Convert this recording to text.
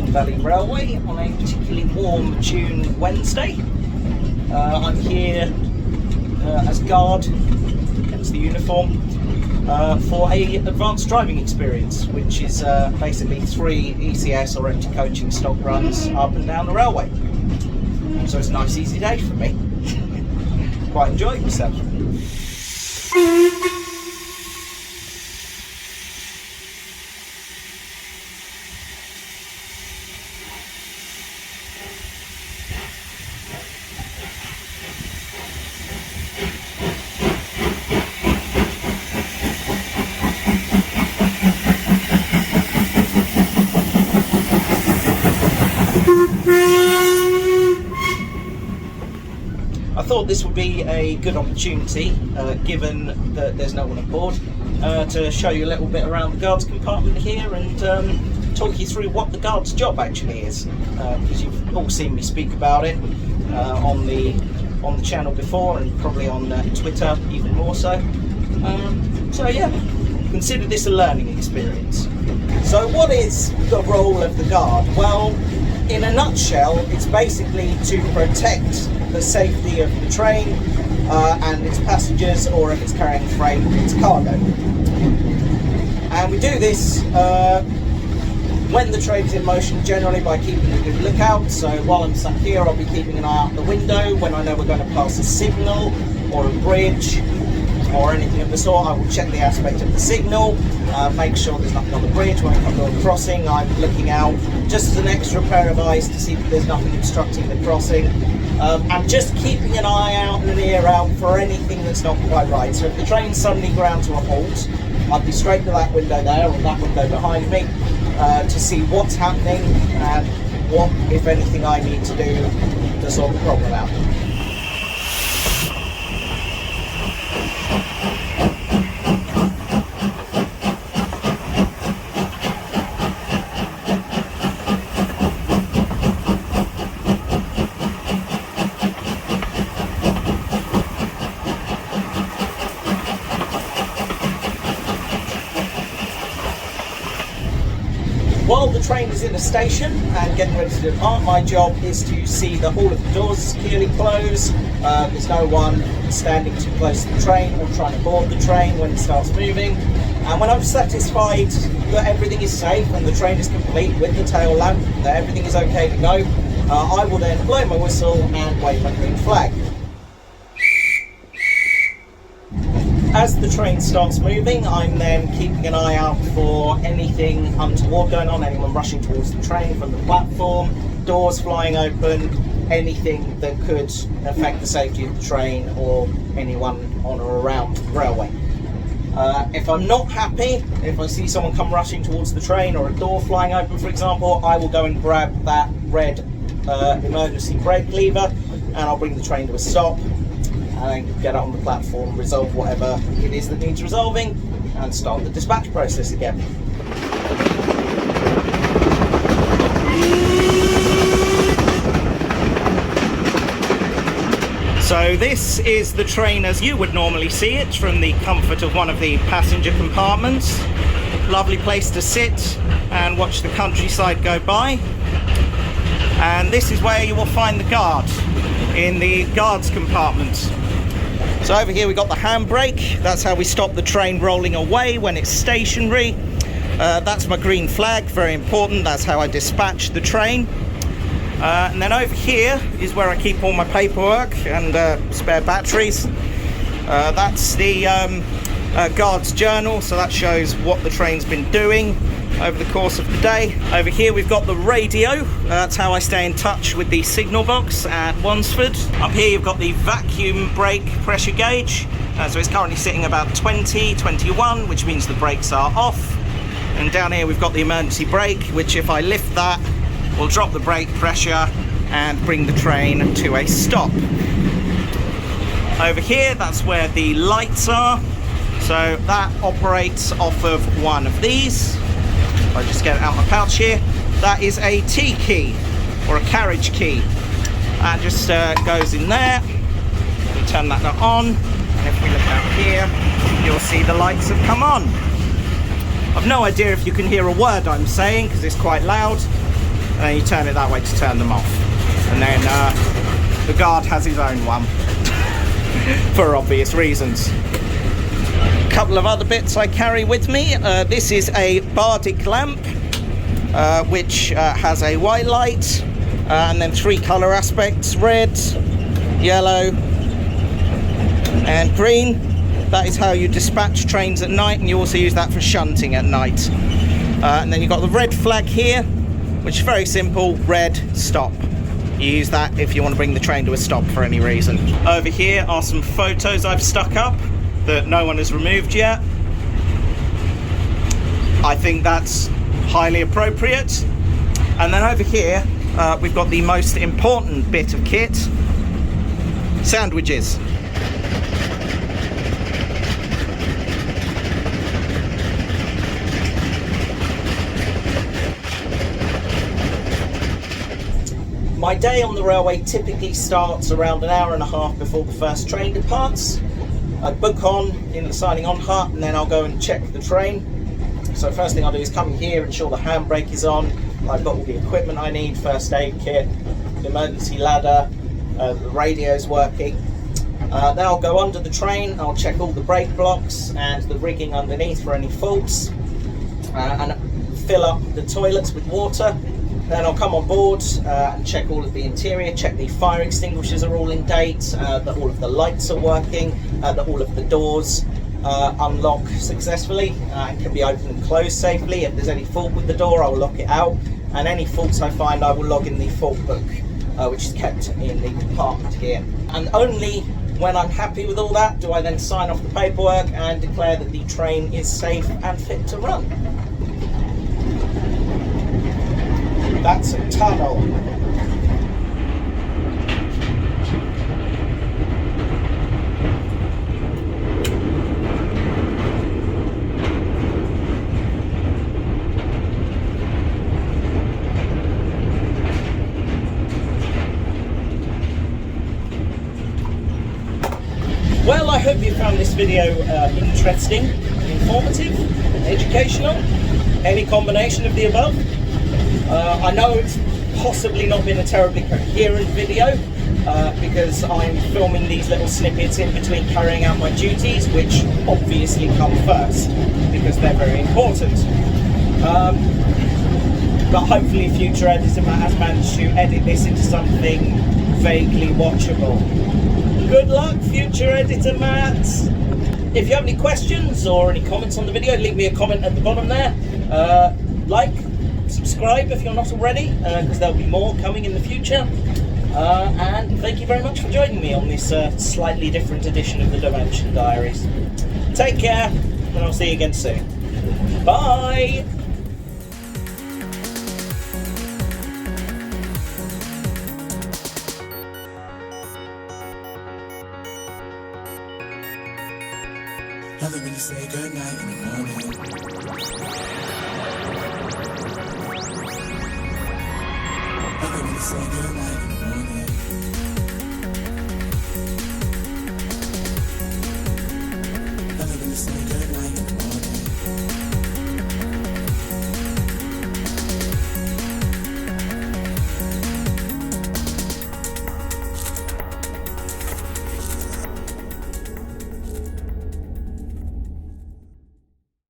Valley Railway on a particularly warm June Wednesday. I'm here as guard, hence the uniform, for a advanced driving experience, which is basically 3 ECS or empty coaching stock runs up and down the railway. So it's a nice easy day for me. Quite enjoying myself. I thought this would be a good opportunity, given that there's no one aboard, to show you a little bit around the guards compartment here and talk you through what the guard's job actually is, because you've all seen me speak about it on the channel before, and probably on Twitter even more so. So yeah, consider this a learning experience. So what is the role of the guard? Well, in a nutshell, it's basically to protect the safety of the train and its passengers, or if it's carrying freight, its cargo. And we do this when the train's in motion, generally by keeping a good lookout. So while I'm sat here, I'll be keeping an eye out the window. When I know we're going to pass a signal or a bridge or anything of the sort, I will check the aspect of the signal, make sure there's nothing on the bridge. When I come to a crossing, I'm looking out just as an extra pair of eyes to see that there's nothing obstructing the crossing, and just keeping an eye out and an ear out for anything that's not quite right. So if the train suddenly ground to a halt, I'd be straight to that window there, or that window behind me, to see what's happening and what, if anything, I need to do to sort the problem out. While the train is in the station and getting ready to depart, my job is to see that all of the doors are securely closed, there's no one standing too close to the train or trying to board the train when it starts moving. And when I'm satisfied that everything is safe and the train is complete with the tail lamp, that everything is okay to go, I will then blow my whistle and wave my green flag. As the train starts moving, I'm then keeping an eye out for anything untoward going on, anyone rushing towards the train from the platform, doors flying open, anything that could affect the safety of the train or anyone on or around the railway. If I'm not happy, if I see someone come rushing towards the train or a door flying open, for example, I will go and grab that red emergency brake lever and I'll bring the train to a stop and get out on the platform, resolve whatever it is that needs resolving, and start the dispatch process again. So this is the train as you would normally see it from the comfort of one of the passenger compartments. Lovely place to sit and watch the countryside go by. And this is where you will find the guard, in the guards compartment. So over here we've got the handbrake. That's how we stop the train rolling away when it's stationary. That's my green flag, very important. That's how I dispatch the train. And then over here is where I keep all my paperwork and spare batteries. That's the guard's journal, so that shows what the train's been doing over the course of the day. Over here we've got the radio. That's how I stay in touch with the signal box at Wansford. Up here you've got the vacuum brake pressure gauge. So it's currently sitting about 20, 21, which means the brakes are off. And down here we've got the emergency brake, which if I lift that, will drop the brake pressure and bring the train to a stop. Over here, that's where the lights are. So that operates off of one of these. If I just get it out of my pouch here, that is a T key or a carriage key. That just goes in there. We turn that on, and if we look out here, you'll see the lights have come on. I've no idea if you can hear a word I'm saying because it's quite loud, and then you turn it that way to turn them off. And then the guard has his own one for obvious reasons. A couple of other bits I carry with me. This is a Bardic lamp, which has a white light and then 3 colour aspects: red, yellow and green. That is how you dispatch trains at night, and you also use that for shunting at night. And then you've got the red flag here, which is very simple: red, stop. You use that if you want to bring the train to a stop for any reason. Over here are some photos I've stuck up that no one has removed yet. I think that's highly appropriate. And then over here we've got the most important bit of kit: sandwiches. My day on the railway typically starts around an hour and a half before the first train departs. I book on in the signing on hut, and then I'll go and check the train. So first thing I'll do is come here, ensure the handbrake is on. I've got all the equipment I need: first aid kit, the emergency ladder, the radio's working. Then I'll go under the train, I'll check all the brake blocks and the rigging underneath for any faults, and fill up the toilets with water. Then I'll come on board and check all of the interior, check the fire extinguishers are all in date, that all of the lights are working, that all of the doors unlock successfully and can be opened and closed safely. If there's any fault with the door, I will lock it out, and any faults I find I will log in the fault book, which is kept in the compartment here. And only when I'm happy with all that do I then sign off the paperwork and declare that the train is safe and fit to run. That's a tunnel. Well, I hope you found this video interesting, informative, educational, any combination of the above. I know it's possibly not been a terribly coherent video because I'm filming these little snippets in between carrying out my duties, which obviously come first because they're very important. But hopefully a future editor has managed to edit this into something vaguely watchable. Good luck, future editor Matt! If you have any questions or any comments on the video, leave me a comment at the bottom there. Like, subscribe if you're not already, because there'll be more coming in the future. And thank you very much for joining me on this slightly different edition of the Dimension Diaries. Take care, and I'll see you again soon. Bye! Love it when you say goodnight in the morning. Love it when you say goodnight in the morning.